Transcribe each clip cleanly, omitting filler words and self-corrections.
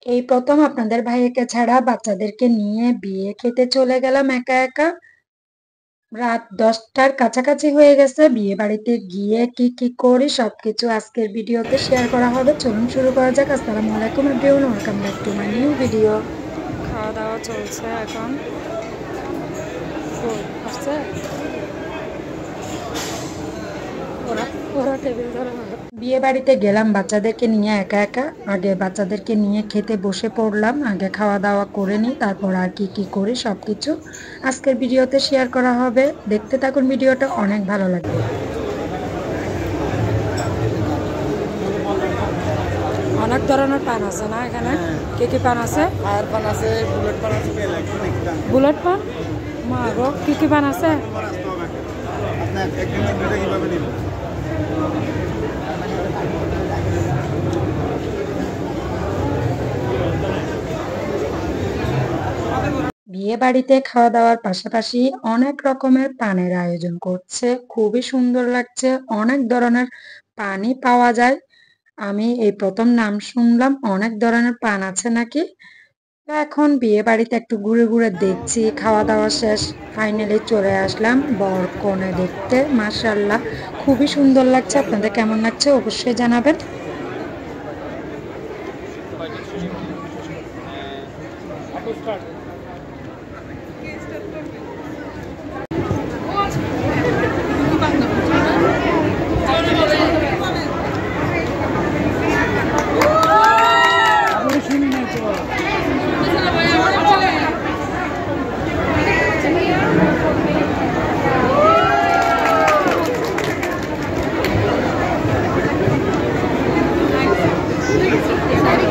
এই প্রথম আপনাদের ভাইয়াকে ছাড়া বাচ্চাদেরকে নিয়ে বিয়ে খেতে চলে গেলাম একা একা। রাত 10টার কাছাকাছি হয়ে গেছে। বিয়ে বাড়িতে গিয়ে কি কি করি সবকিছু আজকের ভিডিওতে শেয়ার করা হবে। চলুন শুরু করা যাক। আসসালামু আলাইকুম everyone, welcome back to my new video. খাওয়া দাওয়া চলছে এখন। আসছে ওরা টেবিল ধরে বিয়ে বাড়িতে গেলাম বাচ্চাদেরকে নিয়ে একা একা। আগে বাচ্চাদেরকে নিয়ে খেতে বসে পড়লাম, আগে খাওয়া দাওয়া করে নিই, তারপর আর কি কি করি সবকিছু আজকের ভিডিওতে শেয়ার করা হবে। দেখতে থাকুন, ভিডিওটা অনেক ভালো লাগবে। অনেক ধরনের পান আছে না এখানে? কি কি পান আছে? ফায়ার পান আছে, বুলেট পান আছে, বুলেট পান? মা গো, কি কি পান আছে? আপনি একদিন দুইটা কিভাবে নেবেন? বিয়ে বাড়িতে খাওয়া দাওয়ার পাশাপাশি অনেক রকমের পানের আয়োজন করছে, খুবই সুন্দর লাগছে। অনেক ধরনের পানই পাওয়া যায়। আমি এই প্রথম নাম শুনলাম, অনেক ধরনের পান আছে নাকি। তো এখন বিয়ে বাড়িতে একটু ঘুরে ঘুরে দেখছি। খাওয়া দাওয়া শেষ, ফাইনালি চলে আসলাম বর কনে দেখতে। মাশাআল্লাহ, খুবই সুন্দর লাগছে। আপনাদের কেমন লাগছে অবশ্যই জানাবেন।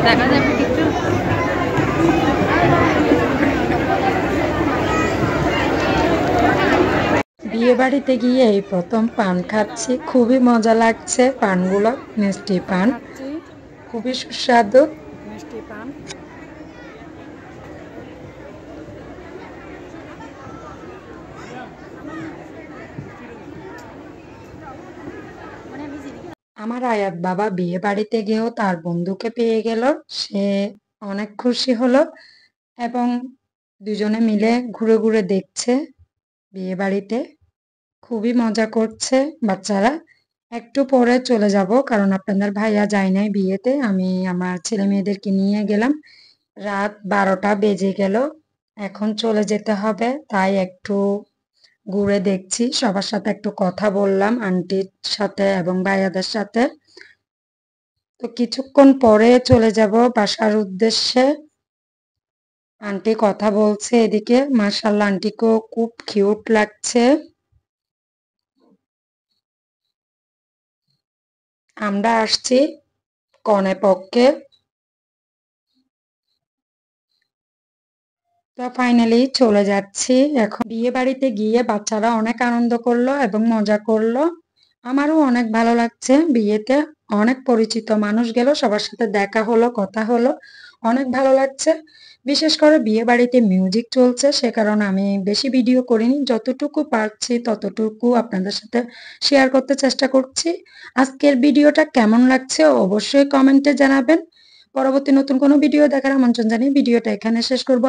দেখা যাবে কিছু। বিয়ে বাড়িতে গিয়ে এই প্রথম পান খাচ্ছি, খুবই মজা লাগছে। পানগুলো মিষ্টি পান, খুবই সুস্বাদু মিষ্টি পান। আমার আয়াত বাবা বিয়ে বাড়িতে গিয়েও তার বন্ধুকে পেয়ে গেল। সে অনেক খুশি হলো এবং দুজনে মিলে ঘুরে ঘুরে দেখছে বিয়ে বাড়িতে। খুবই মজা করছে বাচ্চারা। একটু পরে চলে যাব, কারণ আপনাদের ভাইয়া যায় নাই বিয়েতে। আমি আমার ছেলে মেয়েদেরকে নিয়ে গেলাম। রাত 12টা বেজে গেল, এখন চলে যেতে হবে। তাই একটু ঘুরে দেখছি, সবার সাথে একটু কথা বললাম, আন্টির সাথে এবং ভাইয়াদের সাথে। তো কিছুক্ষণ পরে চলে যাব বাসার উদ্দেশ্যে। আন্টি কথা বলছে এদিকে। মাশাআল্লাহ, আন্টিকেও খুব কিউট লাগছে। আমরা আসছি কনে পক্ষে। তো ফাইনালি চলে যাচ্ছি এখন। বিয়ে বাড়িতে গিয়ে বাচ্চারা অনেক আনন্দ করলো এবং মজা করলো। আমারও অনেক ভালো লাগছে। বিয়েতে অনেক পরিচিত মানুষ গেল, সবার সাথে দেখা হলো, কথা হলো, অনেক ভালো লাগছে। বিশেষ করে বিয়ে বাড়িতে মিউজিক চলছে, সে কারণে আমি বেশি ভিডিও করিনি। যতটুকু পারছি ততটুকু আপনাদের সাথে শেয়ার করতে চেষ্টা করছি। আজকের ভিডিওটা কেমন লাগছে অবশ্যই কমেন্টে জানাবেন। পরবর্তী নতুন কোনো ভিডিও দেখার আমন্ত্রণ জানিয়ে ভিডিওটা এখানে শেষ করব।